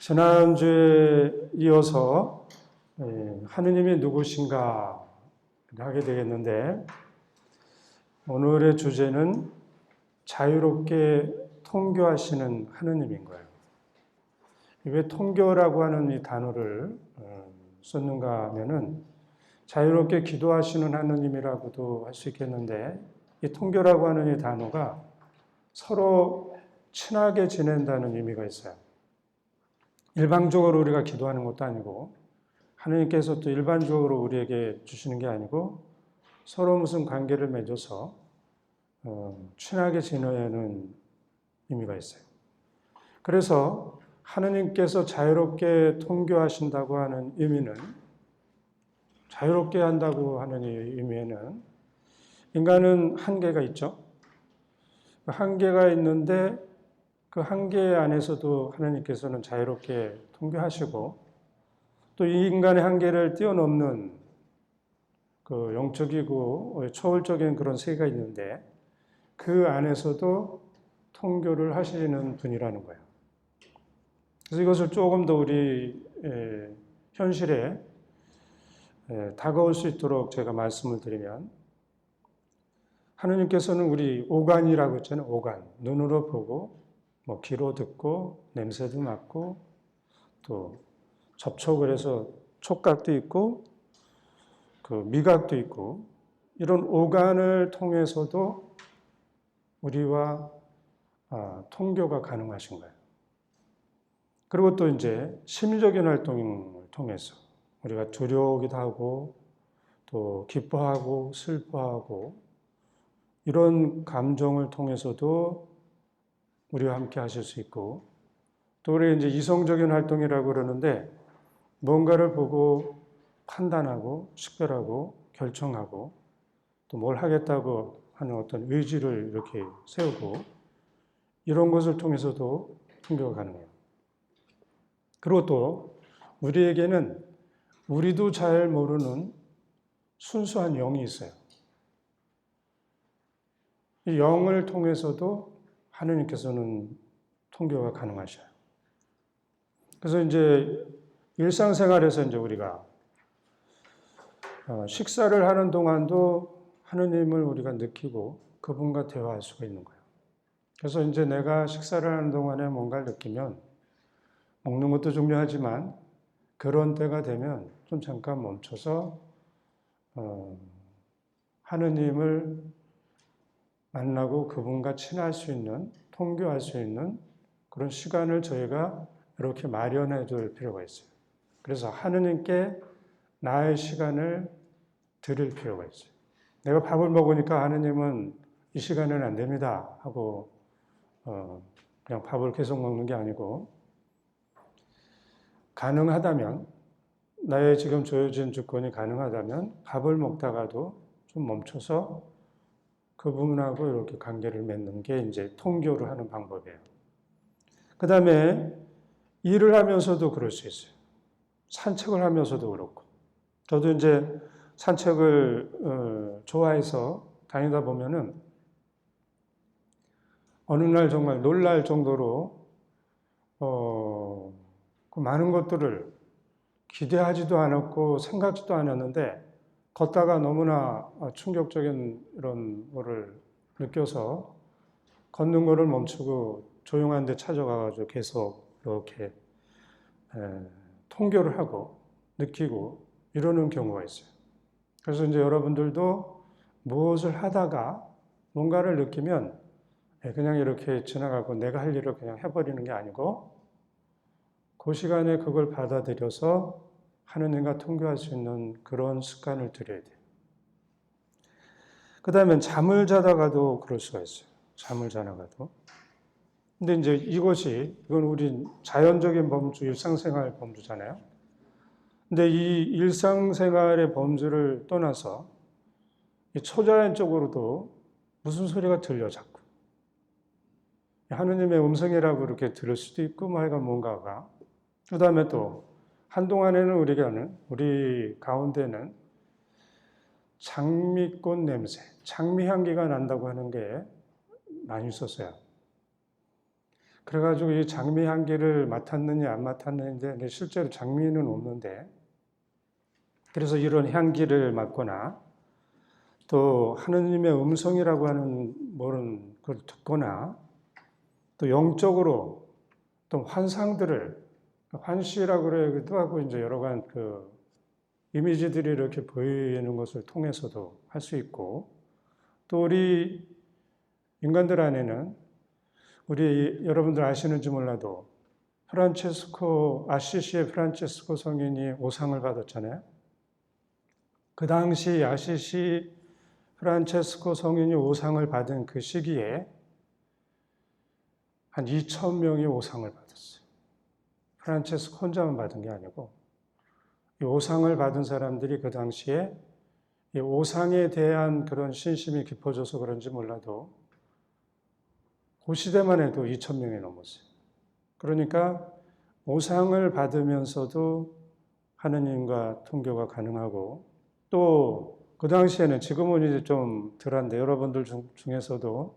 지난주에 이어서 하느님이 누구신가 하게 되겠는데, 오늘의 주제는 자유롭게 통교하시는 하느님인 거예요. 왜 통교라고 하는 이 단어를 썼는가 하면은 자유롭게 기도하시는 하느님이라고도 할 수 있겠는데, 이 통교라고 하는 이 단어가 서로 친하게 지낸다는 의미가 있어요. 일방적으로 우리가 기도하는 것도 아니고, 하느님께서 또 일반적으로 우리에게 주시는 게 아니고, 서로 무슨 관계를 맺어서 친하게 지내는 의미가 있어요. 그래서 하느님께서 자유롭게 통교하신다고 하는 의미는, 자유롭게 한다고 하는 의미에는 인간은 한계가 있죠. 한계가 있는데 그 한계 안에서도 하나님께서는 자유롭게 통교하시고, 또 이 인간의 한계를 뛰어넘는 그 영적이고 초월적인 그런 세계가 있는데 그 안에서도 통교를 하시는 분이라는 거예요. 그래서 이것을 조금 더 우리 현실에 다가올 수 있도록 제가 말씀을 드리면, 하느님께서는 우리 오간이라고 했잖아요. 오간. 눈으로 보고, 귀로 듣고, 냄새도 맡고, 또 접촉을 해서 촉각도 있고, 그 미각도 있고, 이런 오간을 통해서도 우리와 통교가 가능하신 거예요. 그리고 또 이제 심리적인 활동을 통해서 우리가 두려우기도 하고, 또 기뻐하고, 슬퍼하고, 이런 감정을 통해서도 우리와 함께 하실 수 있고, 또 우리 이제 이성적인 활동이라고 그러는데, 뭔가를 보고 판단하고, 식별하고, 결정하고, 또 뭘 하겠다고 하는 어떤 의지를 이렇게 세우고, 이런 것을 통해서도 통교가 가능해요. 그리고 또 우리에게는 우리도 잘 모르는 순수한 영이 있어요. 이 영을 통해서도 하느님께서는 통교가 가능하셔요. 그래서 이제 일상생활에서 이제 우리가 식사를 하는 동안도 하느님을 우리가 느끼고 그분과 대화할 수가 있는 거예요. 그래서 이제 내가 식사를 하는 동안에 뭔가를 느끼면, 먹는 것도 중요하지만 그런 때가 되면 좀 잠깐 멈춰서 하느님을 만나고 그분과 친할 수 있는, 통교할 수 있는 그런 시간을 저희가 이렇게 마련해 둘 필요가 있어요. 그래서 하느님께 나의 시간을 드릴 필요가 있어요. 내가 밥을 먹으니까 하느님은 이 시간에는 안 됩니다 하고 그냥 밥을 계속 먹는 게 아니고, 가능하다면, 나의 지금 주어진 조건이 가능하다면 밥을 먹다가도 좀 멈춰서 그분하고 이렇게 관계를 맺는 게 이제 통교를 하는 방법이에요. 그 다음에 일을 하면서도 그럴 수 있어요. 산책을 하면서도 그렇고. 저도 이제 산책을 좋아해서 다니다 보면은 어느 날 정말 놀랄 정도로 그 많은 것들을 기대하지도 않았고 생각지도 않았는데 걷다가 너무나 충격적인 이런 거를 느껴서 걷는 거를 멈추고 조용한 데 찾아가가지고 계속 이렇게 통교를 하고 느끼고 이러는 경우가 있어요. 그래서 이제 여러분들도 무엇을 하다가 뭔가를 느끼면 그냥 이렇게 지나가고 내가 할 일을 그냥 해버리는 게 아니고, 그 시간에 그걸 받아들여서 하느님과 통교할 수 있는 그런 습관을 들여야 돼요. 그 다음에 잠을 자다가도 그럴 수가 있어요. 잠을 자다가도. 근데 이제 이건 우리 자연적인 범주, 일상생활 범주잖아요. 근데 이 일상생활의 범주를 떠나서 이 초자연적으로도 무슨 소리가 들려 자꾸. 하느님의 음성이라고 이렇게 들을 수도 있고, 뭐 하여간 뭔가가. 그 다음에 또 한동안에는 우리 가운데는 장미꽃 냄새, 장미 향기가 난다고 하는 게 많이 있었어요. 그래가지고 이 장미 향기를 맡았느냐 안 맡았느냐인데 실제로 장미는 없는데, 그래서 이런 향기를 맡거나 또 하느님의 음성이라고 하는 뭐는 그걸 듣거나 또 영적으로 또 환시라고 그러기도 하고 이제 여러 가지 그 이미지들이 이렇게 보이는 것을 통해서도 할 수 있고, 또 우리 인간들 안에는 여러분들 아시는지 몰라도 아시시의 프란체스코 성인이 오상을 받았잖아요. 그 당시 아시시 프란체스코 성인이 오상을 받은 그 시기에 한 2,000명이 오상을 받았어요. 프란체스코 혼자만 받은 게 아니고, 이 오상을 받은 사람들이 그 당시에 이 오상에 대한 그런 신심이 깊어져서 그런지 몰라도 그 시대만 해도 2,000명이 넘었어요. 그러니까 오상을 받으면서도 하느님과 통교가 가능하고, 또 그 당시에는, 지금은 이제 좀 덜한데 여러분들 중에서도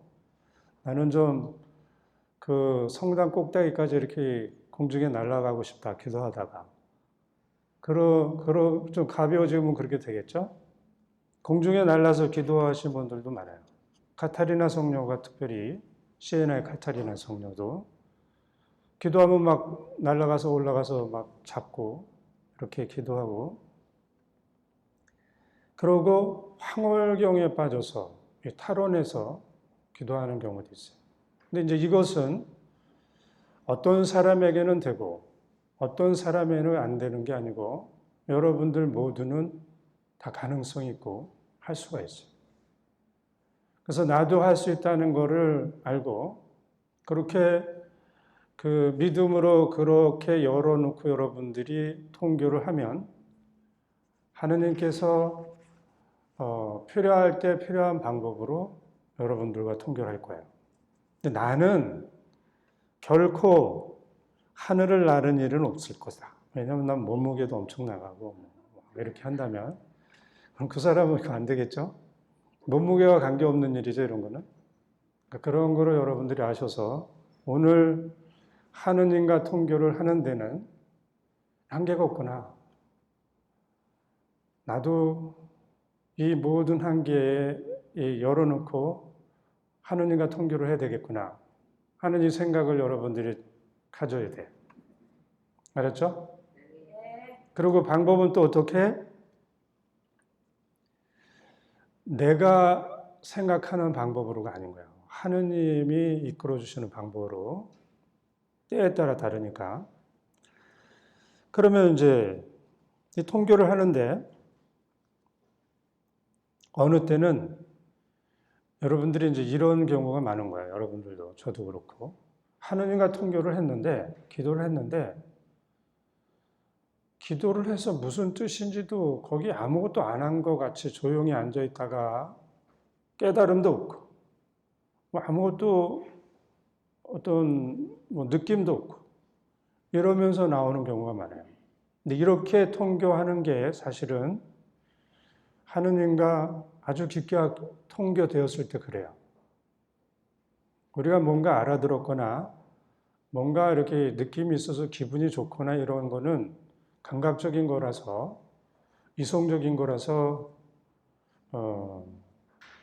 나는 좀 그 성당 꼭대기까지 이렇게 공중에 날아가고 싶다 기도하다가 좀 가벼워지면 그렇게 되겠죠? 공중에 날아서 기도하신 분들도 많아요. 카타리나 성녀가 특별히, 시에나의 카타리나 성녀도 기도하면 막 날아가서 올라가서 막 잡고 이렇게 기도하고, 그러고 황홀경에 빠져서 탈원해서 기도하는 경우도 있어요. 근데 이제 이것은 어떤 사람에게는 되고 어떤 사람에게는 안 되는 게 아니고, 여러분들 모두는 다 가능성이 있고 할 수가 있어요. 그래서 나도 할 수 있다는 것을 알고, 그렇게 그 믿음으로 그렇게 열어놓고 여러분들이 통교를 하면 하느님께서 필요할 때 필요한 방법으로 여러분들과 통교를 할 거예요. 근데 나는 결코 하늘을 나는 일은 없을 거다. 왜냐하면 난 몸무게도 엄청 나가고 이렇게 한다면 그럼 그 사람은 그거 안 되겠죠? 몸무게와 관계없는 일이죠, 이런 거는. 그러니까 그런 거를 여러분들이 아셔서 오늘 하느님과 통교를 하는 데는 한계가 없구나. 나도 이 모든 한계에 열어놓고 하느님과 통교를 해야 되겠구나 하는 이 생각을 여러분들이 가져야 돼요. 알았죠? 그리고 방법은 또 어떻게? 내가 생각하는 방법으로가 아닌 거예요. 하느님이 이끌어 주시는 방법으로, 때에 따라 다르니까. 그러면 이제 이 통교를 하는데 어느 때는 여러분들이 이제 이런 경우가 많은 거예요. 여러분들도, 저도 그렇고. 하느님과 통교를 했는데, 기도를 해서 무슨 뜻인지도 거기 아무것도 안 한 것 같이 조용히 앉아 있다가 깨달음도 없고, 뭐 아무것도 어떤 느낌도 없고, 이러면서 나오는 경우가 많아요. 근데 이렇게 통교하는 게 사실은 하느님과 아주 깊게 통교되었을 때 그래요. 우리가 뭔가 알아들었거나 뭔가 이렇게 느낌이 있어서 기분이 좋거나 이런 거는 감각적인 거라서, 이성적인 거라서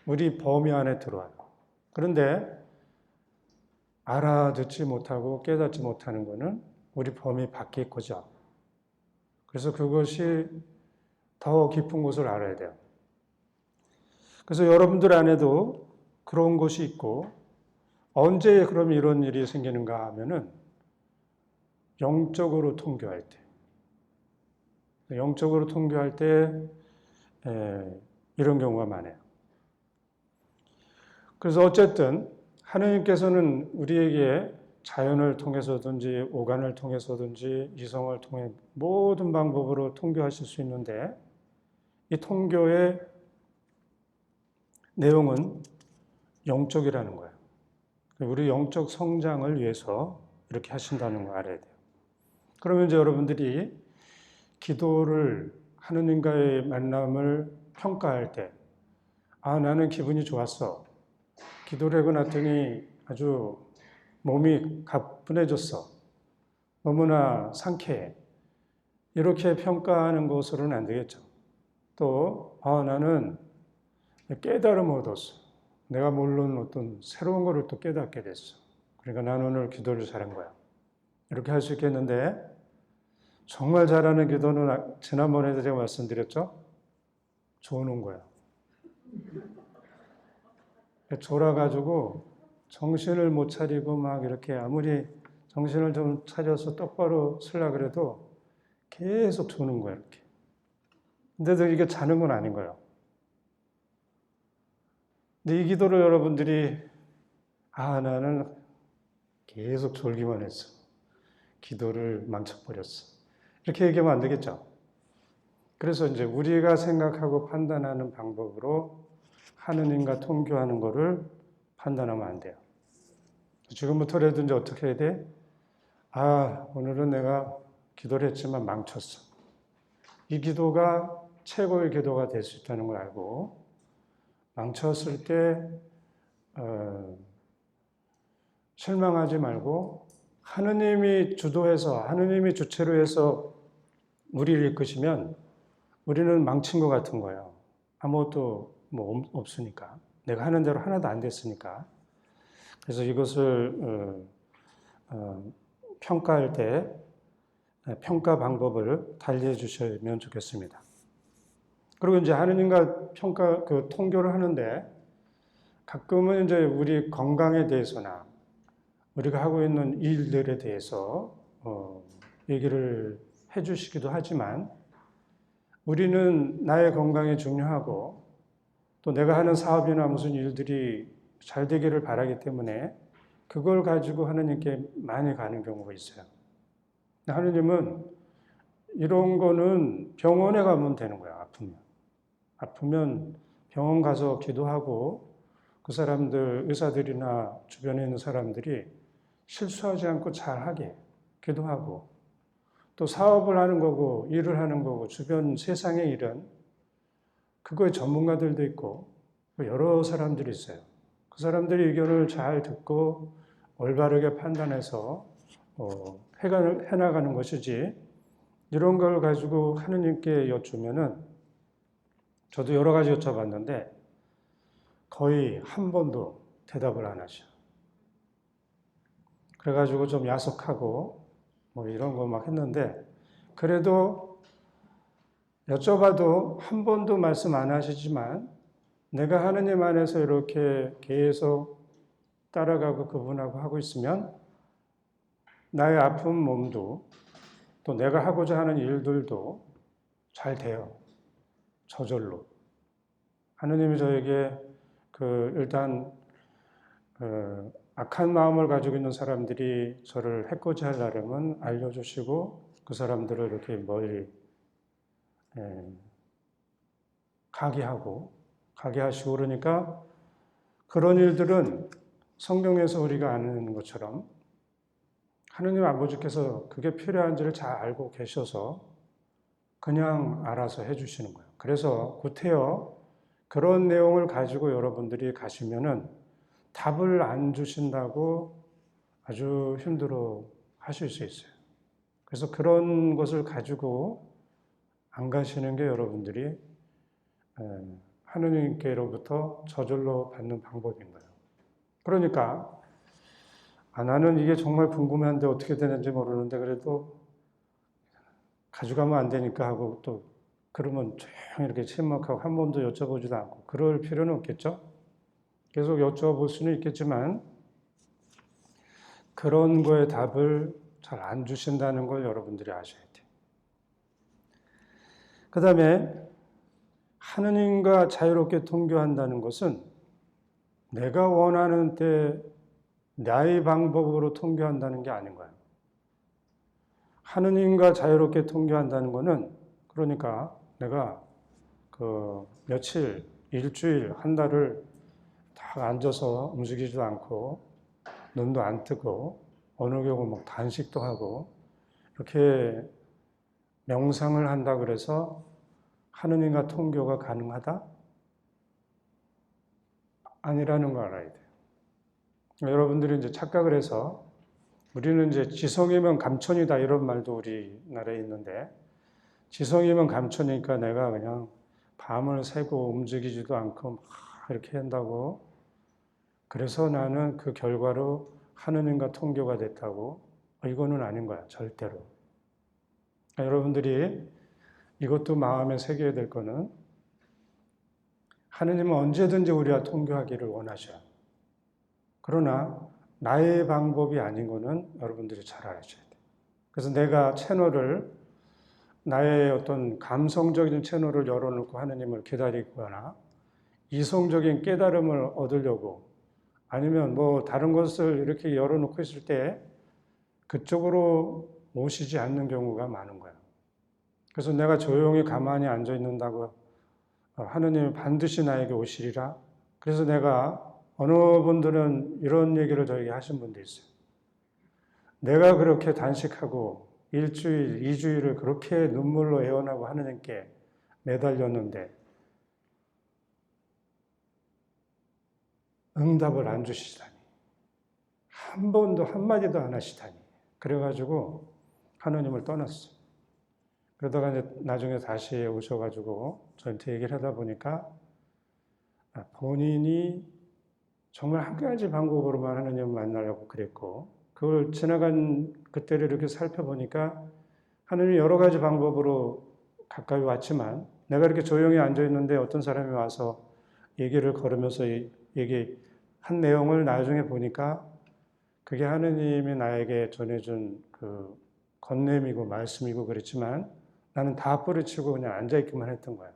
우리 범위 안에 들어와요. 그런데 알아듣지 못하고 깨닫지 못하는 거는 우리 범위 밖의 거죠. 그래서 그것이 더 깊은 곳을 알아야 돼요. 그래서 여러분들 안에도 그런 것이 있고, 언제 그럼 이런 일이 생기는가 하면은 영적으로 통교할 때. 영적으로 통교할 때 이런 경우가 많아요. 그래서 어쨌든 하느님께서는 우리에게 자연을 통해서든지 오간을 통해서든지 이성을 통해 모든 방법으로 통교하실 수 있는데 이 통교의 내용은 영적이라는 거예요. 우리 영적 성장을 위해서 이렇게 하신다는 거 알아야 돼요. 그러면 이제 여러분들이 기도를 하느님과의 만남을 평가할 때, 나는 기분이 좋았어. 기도를 하고 났더니 아주 몸이 가뿐해졌어. 너무나 상쾌해. 이렇게 평가하는 것으로는 안 되겠죠. 또, 나는 깨달음을 얻었어. 내가 모르는 어떤 새로운 것을 또 깨닫게 됐어. 그러니까 나는 오늘 기도를 잘한 거야. 이렇게 할 수 있겠는데, 정말 잘하는 기도는 지난번에도 제가 말씀드렸죠? 조는 거야. 졸아가지고 정신을 못 차리고 막 이렇게 아무리 정신을 좀 차려서 똑바로 쓰려고 그래도 계속 조는 거야, 이렇게. 근데도 이게 자는 건 아닌 거예요. 근데 이 기도를 여러분들이, 나는 계속 졸기만 했어. 기도를 망쳐버렸어. 이렇게 얘기하면 안 되겠죠. 그래서 이제 우리가 생각하고 판단하는 방법으로 하느님과 통교하는 것을 판단하면 안 돼요. 지금부터라도 이제 어떻게 해야 돼? 오늘은 내가 기도를 했지만 망쳤어. 이 기도가 최고의 기도가 될 수 있다는 걸 알고 망쳤을 때 실망하지 말고 하느님이 주도해서 하느님이 주체로 해서 우리를 이끄시면 우리는 망친 것 같은 거예요. 아무것도 없으니까. 내가 하는 대로 하나도 안 됐으니까. 그래서 이것을 평가할 때 평가 방법을 달리해 주시면 좋겠습니다. 그리고 이제 하느님과 통교를 하는데 가끔은 이제 우리 건강에 대해서나 우리가 하고 있는 일들에 대해서 얘기를 해 주시기도 하지만 우리는 나의 건강이 중요하고 또 내가 하는 사업이나 무슨 일들이 잘 되기를 바라기 때문에 그걸 가지고 하느님께 많이 가는 경우가 있어요. 하느님은 이런 거는 병원에 가면 되는 거야, 아프면 병원 가서 기도하고 그 사람들, 의사들이나 주변에 있는 사람들이 실수하지 않고 잘하게 기도하고 또 사업을 하는 거고 일을 하는 거고 주변 세상의 일은 그거에 전문가들도 있고 여러 사람들이 있어요. 그 사람들이 의견을 잘 듣고 올바르게 판단해서 해나가는 것이지 이런 걸 가지고 하느님께 여쭈면은 저도 여러 가지 여쭤봤는데 거의 한 번도 대답을 안 하셔. 그래가지고 좀 야속하고 이런 거 막 했는데 그래도 여쭤봐도 한 번도 말씀 안 하시지만 내가 하느님 안에서 이렇게 계속 따라가고 그분하고 하고 있으면 나의 아픈 몸도 또 내가 하고자 하는 일들도 잘 돼요. 저절로. 하느님이 저에게 일단 악한 마음을 가지고 있는 사람들이 저를 해코지 하려면 알려주시고 그 사람들을 이렇게 멀리 가게 하시고 그러니까 그런 일들은 성경에서 우리가 아는 것처럼 하느님 아버지께서 그게 필요한지를 잘 알고 계셔서 그냥 알아서 해주시는 거예요. 그래서 구태여 그런 내용을 가지고 여러분들이 가시면은 답을 안 주신다고 아주 힘들어 하실 수 있어요. 그래서 그런 것을 가지고 안 가시는 게 여러분들이 하느님께로부터 저절로 받는 방법인 거예요. 그러니까 나는 이게 정말 궁금한데 어떻게 되는지 모르는데 그래도 가져가면 안 되니까 하고 또 그러면 조용히 이렇게 침묵하고 한 번도 여쭤보지도 않고 그럴 필요는 없겠죠? 계속 여쭤볼 수는 있겠지만 그런 거에 답을 잘 안 주신다는 걸 여러분들이 아셔야 돼요. 그 다음에 하느님과 자유롭게 통교한다는 것은 내가 원하는 때 나의 방법으로 통교한다는 게 아닌 거예요. 하느님과 자유롭게 통교한다는 거는 그러니까 내가 그 며칠, 일주일, 한 달을 딱 앉아서 움직이지도 않고 눈도 안 뜨고 어느 경우 막 단식도 하고 이렇게 명상을 한다 그래서 하느님과 통교가 가능하다? 아니라는 걸 알아야 돼요. 여러분들이 이제 착각을 해서 우리는 이제 지성이면 감천이다 이런 말도 우리나라에 있는데 지성이면 감천이니까 내가 그냥 밤을 새고 움직이지도 않고 막 이렇게 한다고 그래서 나는 그 결과로 하느님과 통교가 됐다고 이거는 아닌 거야 절대로. 여러분들이 이것도 마음에 새겨야 될 거는 하느님은 언제든지 우리와 통교하기를 원하셔요. 그러나 나의 방법이 아닌 거는 여러분들이 잘 알아셔야 돼요. 그래서 내가 채널을 나의 어떤 감성적인 채널을 열어놓고 하느님을 기다리거나 이성적인 깨달음을 얻으려고 아니면 뭐 다른 것을 이렇게 열어놓고 있을 때 그쪽으로 오시지 않는 경우가 많은 거예요. 그래서 내가 조용히 가만히 앉아 있는다고 하느님이 반드시 나에게 오시리라. 그래서 내가 어느 분들은 이런 얘기를 저에게 하신 분도 있어요. 내가 그렇게 단식하고 일주일, 이주일을 그렇게 눈물로 애원하고 하느님께 매달렸는데 응답을 안 주시다니. 한 번도 한마디도 안 하시다니. 그래가지고 하느님을 떠났어요. 그러다가 이제 나중에 다시 오셔가지고 저한테 얘기를 하다 보니까 본인이 정말 한 가지 방법으로만 하느님을 만나려고 그랬고 그걸 지나간 그때를 이렇게 살펴보니까 하느님이 여러 가지 방법으로 가까이 왔지만 내가 이렇게 조용히 앉아있는데 어떤 사람이 와서 얘기를 걸으면서 얘기한 내용을 나중에 보니까 그게 하느님이 나에게 전해준 그 건냄이고 말씀이고 그랬지만 나는 다 뿌리치고 그냥 앉아있기만 했던 거예요.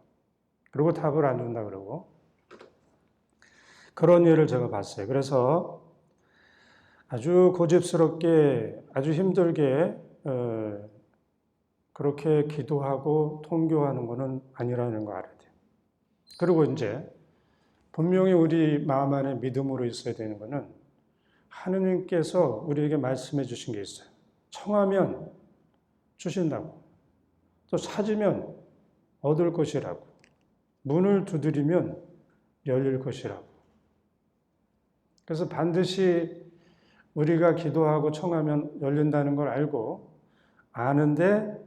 그리고 답을 안 준다 그러고 그런 일을 제가 봤어요. 그래서 아주 고집스럽게 아주 힘들게 그렇게 기도하고 통교하는 것은 아니라는 거 알아야 돼요. 그리고 이제 분명히 우리 마음 안에 믿음으로 있어야 되는 것은 하느님께서 우리에게 말씀해 주신 게 있어요. 청하면 주신다고. 또 찾으면 얻을 것이라고. 문을 두드리면 열릴 것이라고. 그래서 반드시 우리가 기도하고 청하면 열린다는 걸 알고 아는데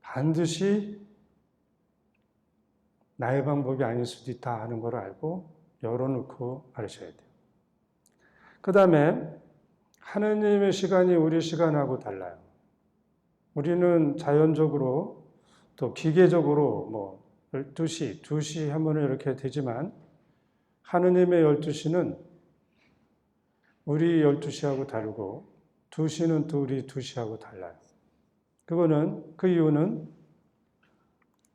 반드시 나의 방법이 아닐 수도 있다 하는 걸 알고 열어놓고 알으셔야 돼요. 그 다음에 하느님의 시간이 우리 시간하고 달라요. 우리는 자연적으로 또 기계적으로 뭐 12시, 2시 하면 이렇게 되지만 하느님의 12시는 우리 12시하고 다르고 2시는 또 우리 2시하고 달라요. 그 이유는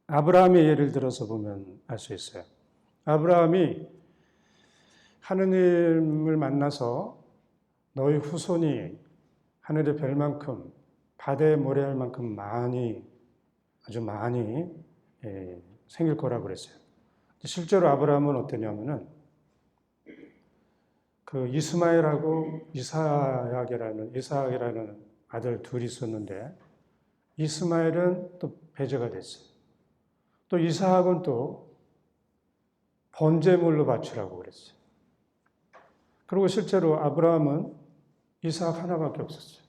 아브라함의 예를 들어서 보면 알 수 있어요. 아브라함이 하느님을 만나서 너희 후손이 하늘의 별만큼 바다의 모래알 만큼 아주 많이 생길 거라고 그랬어요. 실제로 아브라함은 어떠냐면은 그 이스마엘하고 이삭이라는 아들 둘이 있었는데 이스마엘은 또 배제가 됐어요. 또 이삭은 또 번제물로 바치라고 그랬어요. 그리고 실제로 아브라함은 이삭 하나밖에 없었어요.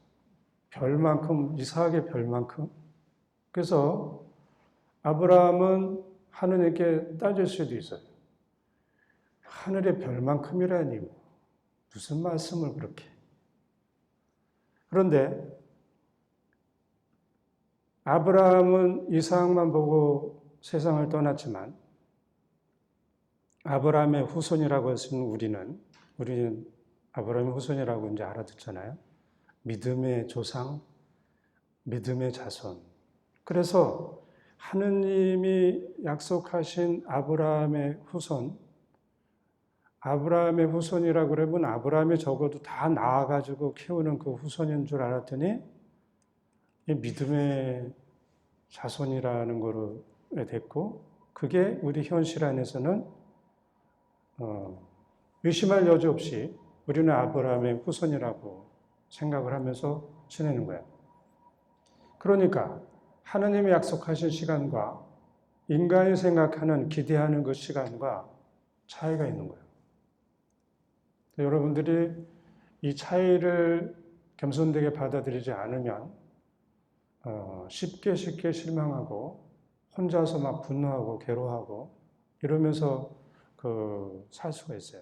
이삭의 별만큼. 그래서 아브라함은 하느님께 따질 수도 있어요. 하늘의 별만큼이라니 무슨 말씀을 그렇게. 그런데 아브라함은 이삭만 보고 세상을 떠났지만 아브라함의 후손이라고 했으면 우리는 아브라함의 후손이라고 이제 알아듣잖아요. 믿음의 조상, 믿음의 자손. 그래서 하느님이 약속하신 아브라함의 후손, 아브라함의 후손이라고 그러면 아브라함이 적어도 다 낳아가지고 키우는 그 후손인 줄 알았더니 이 믿음의 자손이라는 거로 됐고, 그게 우리 현실 안에서는 의심할 여지 없이 우리는 아브라함의 후손이라고 생각을 하면서 지내는 거야. 그러니까 하느님이 약속하신 시간과 인간이 생각하는, 기대하는 그 시간과 차이가 있는 거예요. 여러분들이 이 차이를 겸손되게 받아들이지 않으면 쉽게 실망하고 혼자서 막 분노하고 괴로워하고 이러면서 살 수가 있어요.